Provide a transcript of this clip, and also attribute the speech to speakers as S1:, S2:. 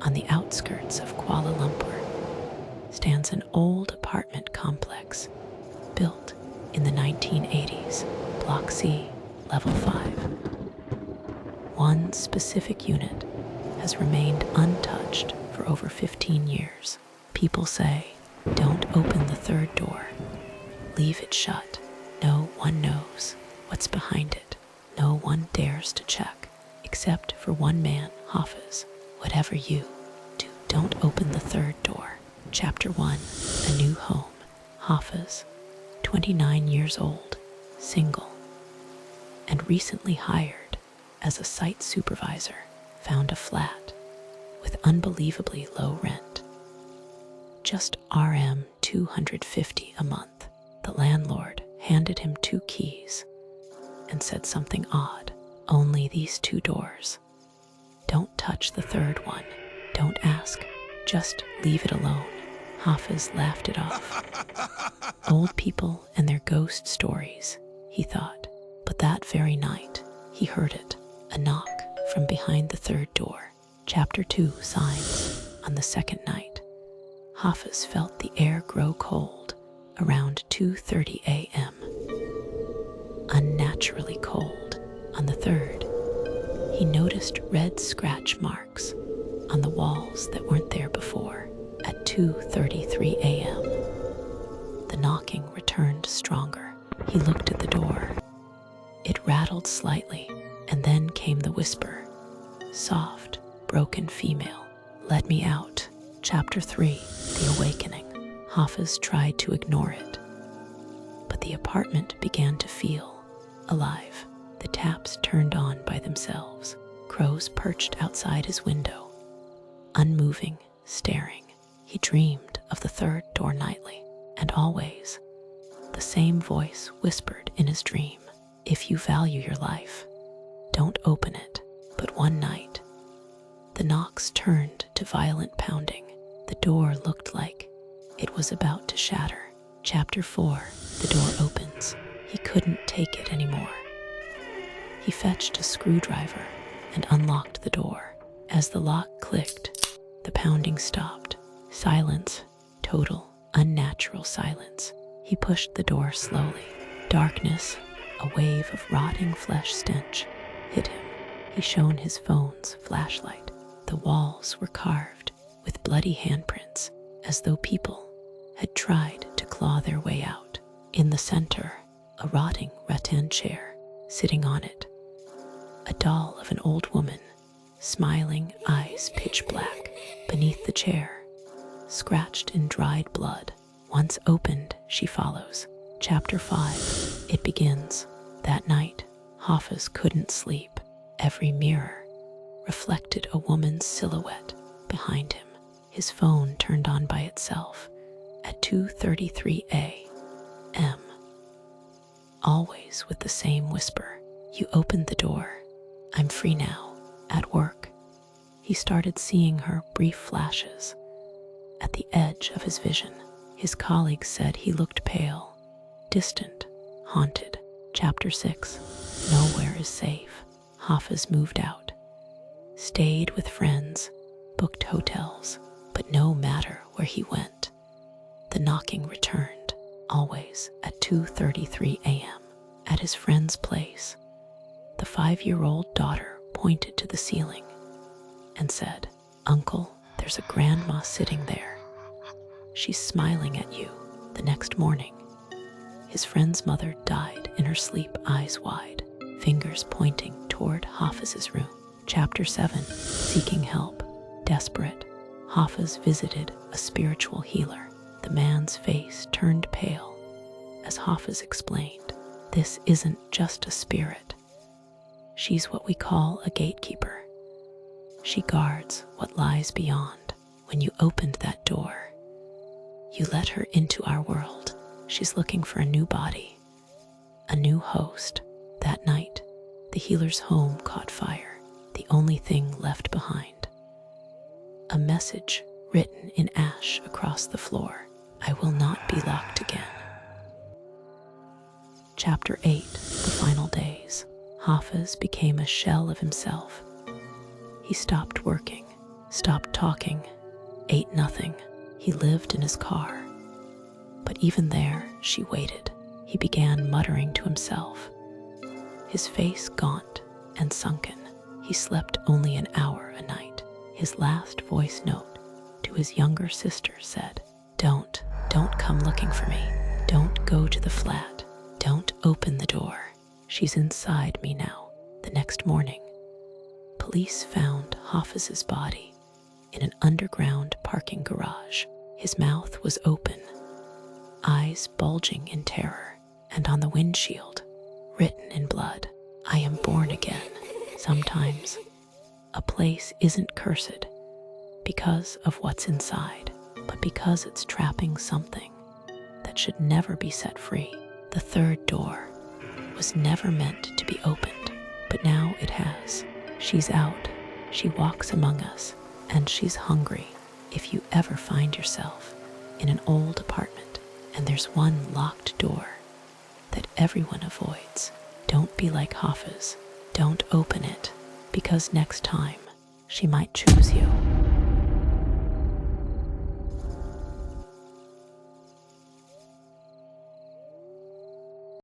S1: On the outskirts of Kuala Lumpur stands an old apartment complex built in the 1980s, Block C, Level 5. One specific unit has remained untouched for over 15 years. People say, don't open the third door. Leave it shut. No one knows what's behind it. No one dares to check, except for one man, Hafiz. Whatever you do, don't open the third door. Chapter 1, A New Home. Hafiz, 29 years old, single, and recently hired as a site supervisor, found a flat with unbelievably low rent. Just Rm 250 a month. The landlord handed him 2 keys and said something odd. Only these 2 doors. Don't touch the third one. Don't ask. Just leave it alone. Hafiz laughed it off. Old people and their ghost stories, he thought. But that very night, he heard it. A knock from behind the third door. Chapter 2, Signs. On the second night, Hafiz felt the air grow cold around 2:30 a.m. Unnaturally cold. On the third, he noticed red scratch marks on the walls that weren't there before. At 2:33 a.m., the knocking returned stronger. He looked at the door. It rattled slightly, and then came the whisper. Soft, broken female. Let me out. Chapter 3, The Awakening. Hafiz tried to ignore it, but the apartment began to feel alive. The taps turned on by themselves. Crows perched outside his window, unmoving, staring. He dreamed of the third door nightly, and always the same voice whispered in his dream, if you value your life, don't open it. But one night, the knocks turned to violent pounding. The door looked like it was about to shatter. Chapter 4, The door opens. He couldn't take it anymore. He fetched a screwdriver and unlocked the door. As the lock clicked, the pounding stopped. Silence, total, unnatural silence. He pushed the door slowly. Darkness, a wave of rotting flesh stench, hit him. He shone his phone's flashlight. The walls were carved with bloody handprints, as though people had tried to claw their way out. In the center, a rotting rattan chair. Sitting on it, a doll of an old woman, smiling, eyes pitch black. Beneath the chair, scratched in dried blood. Once opened, she follows. Chapter 5, It Begins. That night, Hafiz couldn't sleep. Every mirror reflected a woman's silhouette behind him. His phone turned on by itself at 2:33 a.m. Always with the same whisper. You opened the door. I'm free now. At work, he started seeing her brief flashes at the edge of his vision. His colleagues said he looked pale, distant, haunted. Chapter 6, Nowhere is safe. Hafiz moved out, stayed with friends, booked hotels, but no matter where he went, the knocking returned, always at 2:33 a.m. At his friend's place, the 5-year-old daughter pointed to the ceiling and said, Uncle, there's a grandma sitting there. She's smiling at you. The next morning, his friend's mother died in her sleep, eyes wide, fingers pointing toward Hafiz's room. Chapter 7, Seeking Help. Desperate, Hafiz visited a spiritual healer. The man's face turned pale as Hafiz explained, this isn't just a spirit. She's what we call a gatekeeper. She guards what lies beyond. When you opened that door, you let her into our world. She's looking for a new body, a new host. That night, the healer's home caught fire, the only thing left behind. A message written in ash across the floor. I will not be locked again. Chapter 8, The Final Days. Hafiz became a shell of himself. He stopped working, stopped talking, ate nothing. He lived in his car. But even there, she waited. He began muttering to himself, his face gaunt and sunken. He slept only an hour a night. His last voice note to his younger sister said, Don't come looking for me. Don't go to the flat. Don't open the door. She's inside me now." The next morning, police found Hafiz's body in an underground parking garage. His mouth was open, eyes bulging in terror, and on the windshield, written in blood, "I am born again." Sometimes, a place isn't cursed because of what's inside, but because it's trapping something that should never be set free. The third door was never meant to be opened, but now it has. She's out, she walks among us, and she's hungry. If you ever find yourself in an old apartment and there's one locked door that everyone avoids, don't be like Hafiz. Don't open it, because next time she might choose you.